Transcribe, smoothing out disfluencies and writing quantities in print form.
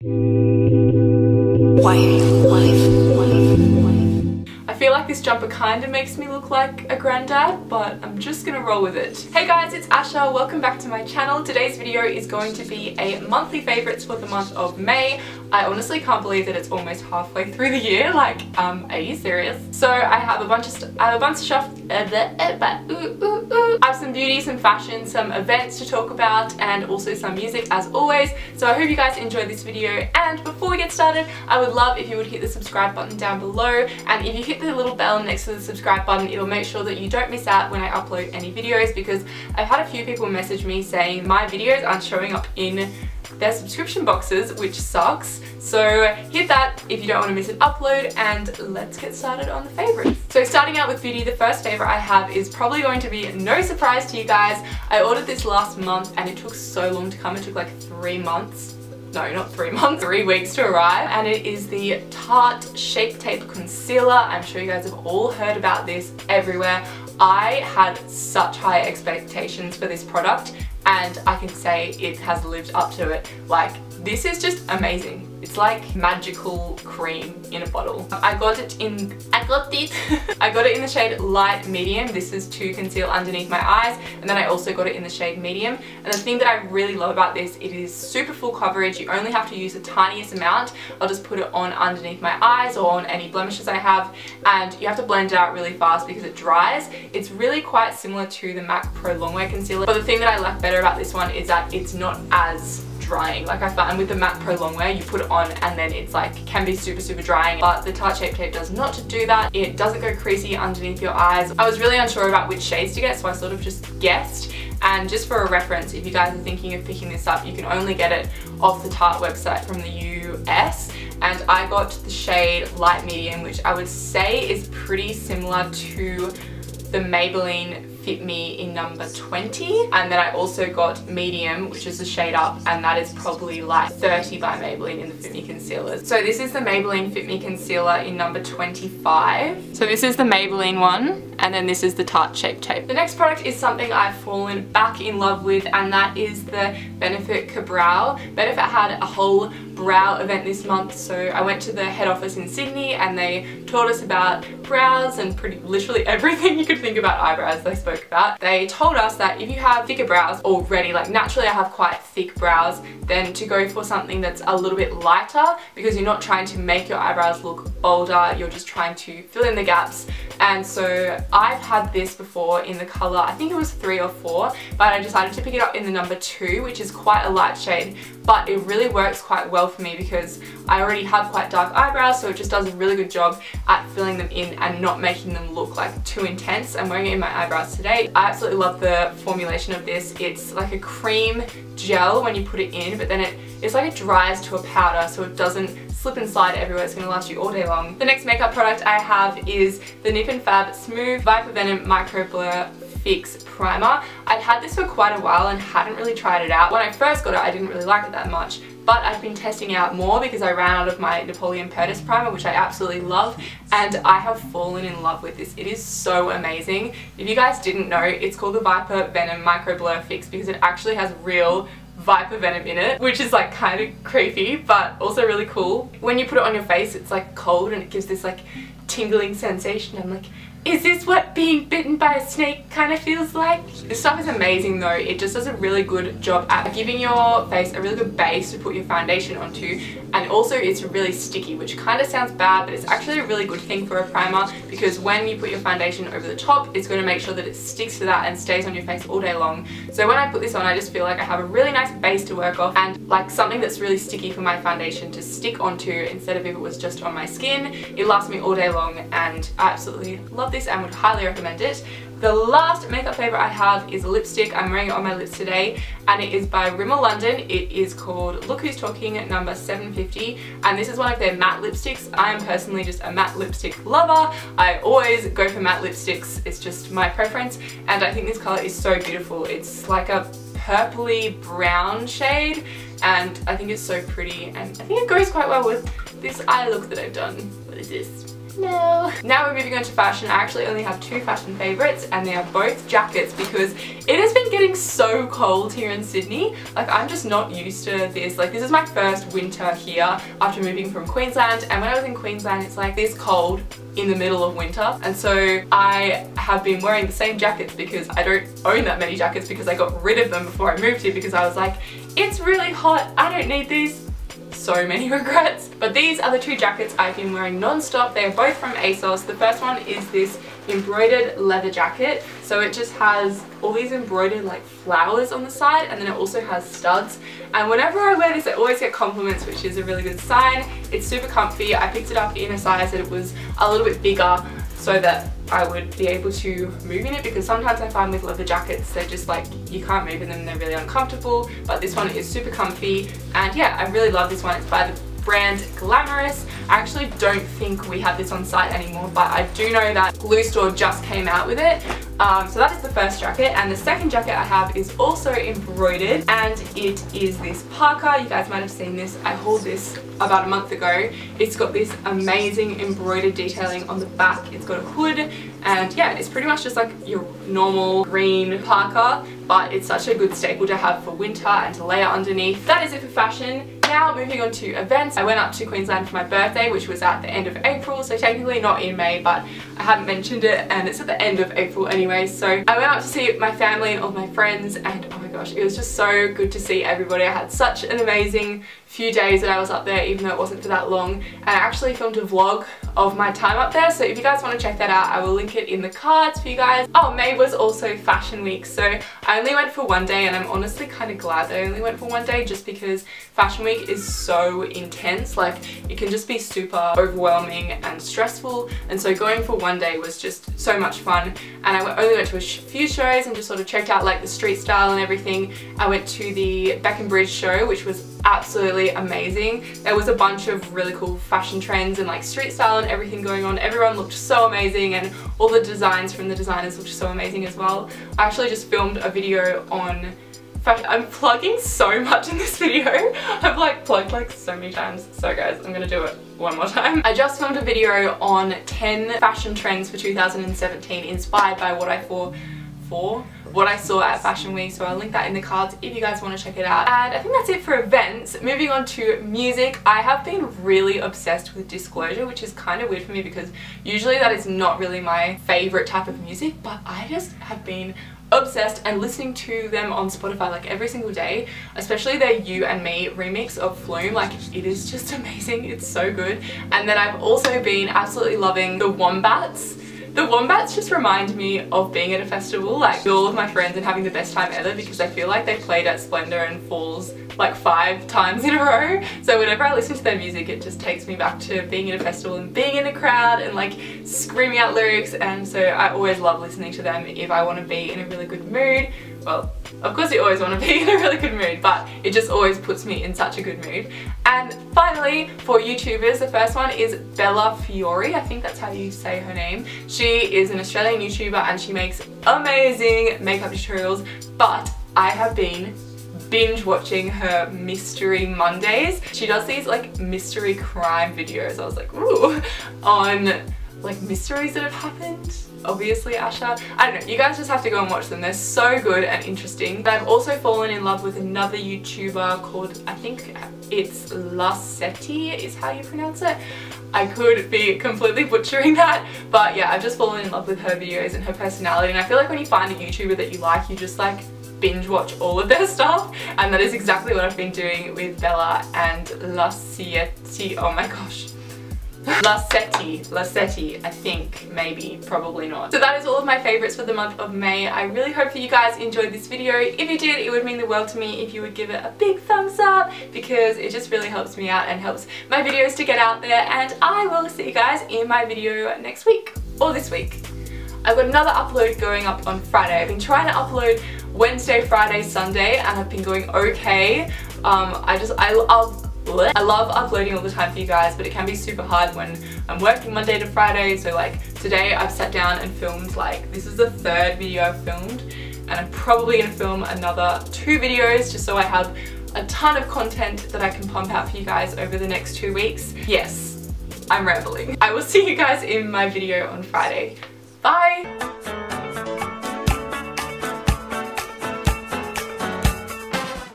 I feel like this jumper kind of makes me look like a granddad, but I'm just gonna roll with it. Hey guys, it's Asha. Welcome back to my channel. Today's video is going to be a monthly favorites for the month of May. I honestly can't believe that it's almost halfway through the year. Like, are you serious? So I have a bunch of stuff. I have some beauty, some fashion, some events to talk about, and also some music as always. So I hope you guys enjoyed this video. And before we get started, I would love if you would hit the subscribe button down below. And if you hit the little bell next to the subscribe button, it'll make sure that you don't miss out when I upload any videos, because I've had a few people message me saying my videos aren't showing up in their subscription boxes, which sucks. So hit that if you don't want to miss an upload, and let's get started on the favorites. So starting out with beauty, the first favorite I have is probably going to be no surprise to you guys. I ordered this last month and it took so long to come. It took like 3 months. No, not 3 months, 3 weeks to arrive, and it is the Tarte Shape Tape Concealer. I'm sure you guys have all heard about this everywhere. I had such high expectations for this product, and I can say it has lived up to it. Like, this is just amazing. It's like magical cream in a bottle. I got it in the shade Light Medium. This is to conceal underneath my eyes, and then I also got it in the shade Medium. And the thing that I really love about this, it is super full coverage. You only have to use the tiniest amount. I'll just put it on underneath my eyes or on any blemishes I have, and you have to blend it out really fast because it dries. It's really quite similar to the MAC Pro Longwear Concealer, but the thing that I like better about this one is that it's not as drying. Like, I find with the MAC Pro Longwear, you put it on and then it's like, can be super drying, but the Tarte Shape Tape does not do that. It doesn't go creasy underneath your eyes. I was really unsure about which shades to get, so I sort of just guessed. And just for a reference, if you guys are thinking of picking this up, you can only get it off the Tarte website from the US. And I got the shade Light Medium, which I would say is pretty similar to the Maybelline Fit Me in number 20, and then I also got Medium, which is the shade up, and that is probably like 30 by Maybelline in the Fit Me concealers. So this is the Maybelline Fit Me Concealer in number 25. So this is the Maybelline one, and then this is the Tarte Shape Tape. The next product is something I've fallen back in love with, and that is the Benefit Brow. Benefit had a whole brow event this month, so I went to the head office in Sydney and they taught us about brows and pretty literally everything you could think about eyebrows they spoke about. They told us that if you have thicker brows already, like naturally I have quite thick brows, then to go for something that's a little bit lighter, because you're not trying to make your eyebrows look bolder, you're just trying to fill in the gaps. And so I've had this before in the colour, I think it was 3 or 4, but I decided to pick it up in the number 2, which is quite a light shade, but it really works quite well for me because I already have quite dark eyebrows, so it just does a really good job at filling them in and not making them look like too intense. I'm wearing it in my eyebrows today. I absolutely love the formulation of this. It's like a cream gel when you put it in, but then it's like it dries to a powder, so it doesn't slip and slide everywhere. It's going to last you all day long. The next makeup product I have is the Nip and Fab Smooth Viper Venom Micro Blur Fix Primer. I'd had this for quite a while and hadn't really tried it out. When I first got it, I didn't really like it that much, but I've been testing out more because I ran out of my Napoleon Perdis primer, which I absolutely love, and I have fallen in love with this. It is so amazing. If you guys didn't know, it's called the Viper Venom Micro Blur Fix because it actually has real viper venom in it, which is like kind of creepy but also really cool. When you put it on your face, it's like cold and it gives this like tingling sensation. I'm like, is this what being bitten by a snake kind of feels like? This stuff is amazing though. It just does a really good job at giving your face a really good base to put your foundation onto, and also it's really sticky, which kind of sounds bad, but it's actually a really good thing for a primer because when you put your foundation over the top, it's going to make sure that it sticks to that and stays on your face all day long. So when I put this on, I just feel like I have a really nice base to work off and like something that's really sticky for my foundation to stick onto instead of if it was just on my skin. It lasts me all day long and I absolutely love this and would highly recommend it. The last makeup favourite I have is a lipstick. I'm wearing it on my lips today and it is by Rimmel London. It is called Look Who's Talking number 750, and this is one of their matte lipsticks. I am personally just a matte lipstick lover. I always go for matte lipsticks. It's just my preference, and I think this colour is so beautiful. It's like a purpley brown shade and I think it's so pretty, and I think it goes quite well with this eye look that I've done. What is this? No. Now we're moving on to fashion. I actually only have two fashion favorites, and they are both jackets because it has been getting so cold here in Sydney. Like, I'm just not used to this. Like, this is my first winter here after moving from Queensland, and when I was in Queensland it's like this cold in the middle of winter, and so I have been wearing the same jackets because I don't own that many jackets because I got rid of them before I moved here because I was like, it's really hot, I don't need these. So many regrets. But these are the two jackets I've been wearing non-stop. They are both from ASOS. The first one is this embroidered leather jacket. So it just has all these embroidered like flowers on the side, and then it also has studs. And whenever I wear this I always get compliments, which is a really good sign. It's super comfy. I picked it up in a size that it was a little bit bigger so that I would be able to move in it, because sometimes I find with leather jackets they're just like, you can't move in them, they're really uncomfortable, but this one is super comfy. And yeah, I really love this one. It's by the brand Glamorous. I actually don't think we have this on site anymore, but I do know that Glue Store just came out with it. So that is the first jacket, and the second jacket I have is also embroidered, and it is this parka. You guys might have seen this. I hauled this about a month ago. It's got this amazing embroidered detailing on the back. It's got a hood, and yeah, it's pretty much just like your normal green parka, but it's such a good staple to have for winter and to layer underneath. That is it for fashion. Now moving on to events. I went up to Queensland for my birthday, which was at the end of April, so technically not in May, but I haven't mentioned it and it's at the end of April anyway. So I went up to see my family and all my friends, and oh my gosh, it was just so good to see everybody. I had such an amazing few days that I was up there, even though it wasn't for that long, and I actually filmed a vlog of my time up there, so if you guys want to check that out I will link it in the cards for you guys. Oh, May was also fashion week, so I only went for one day, and I'm honestly kind of glad that I only went for one day, just because fashion week is so intense. Like, it can just be super overwhelming and stressful, and so going for one day was just so much fun. And I only went to a few shows and just sort of checked out like the street style and everything. I went to the Beck and Bridge show, which was absolutely amazing. There was a bunch of really cool fashion trends and like street style and everything going on. Everyone looked so amazing, and all the designs from the designers looked so amazing as well. I actually just filmed a video on fashion. I'm plugging so much in this video. I've like plugged like so many times. So guys, I'm gonna do it one more time. I just filmed a video on 10 fashion trends for 2017 inspired by what I saw at Fashion Week, so I'll link that in the cards if you guys want to check it out. And I think that's it for events. Moving on to music, I have been really obsessed with Disclosure, which is kind of weird for me because usually that is not really my favorite type of music, but I just have been obsessed and listening to them on Spotify like every single day, especially their You and Me remix of Flume. Like, it is just amazing, it's so good. And then I've also been absolutely loving the Wombats. The Wombats just remind me of being at a festival, like with all of my friends, and having the best time ever, because I feel like they played at Splendor and Falls like 5 times in a row. So whenever I listen to their music, it just takes me back to being at a festival and being in a crowd and like screaming out lyrics, and so I always love listening to them if I want to be in a really good mood. Well, of course you always want to be in a really good mood, but it just always puts me in such a good mood. And finally, for YouTubers, the first one is Bella Fiore. I think that's how you say her name. She is an Australian YouTuber and she makes amazing makeup tutorials, but I have been binge watching her Mystery Mondays. She does these like mystery crime videos. I was like, ooh, on like mysteries that have happened. Obviously Asha. I don't know, you guys just have to go and watch them. They're so good and interesting. But I've also fallen in love with another YouTuber called, I think it's Lacetti is how you pronounce it. I could be completely butchering that, but yeah, I've just fallen in love with her videos and her personality, and I feel like when you find a YouTuber that you like, you just like binge watch all of their stuff, and that is exactly what I've been doing with Bella and Lacetti. Oh my gosh. Lacetti, I think, maybe, probably not. So that is all of my favorites for the month of May. I really hope that you guys enjoyed this video. If you did, it would mean the world to me if you would give it a big thumbs up, because it just really helps me out and helps my videos to get out there. And I will see you guys in my video next week, or this week. I've got another upload going up on Friday. I've been trying to upload Wednesday, Friday, Sunday, and I've been going okay. I love uploading all the time for you guys, but it can be super hard when I'm working Monday to Friday. So like today I've sat down and filmed, like, this is the 3rd video I've filmed, and I'm probably going to film another 2 videos just so I have a ton of content that I can pump out for you guys over the next 2 weeks. Yes, I'm rambling. I will see you guys in my video on Friday. Bye!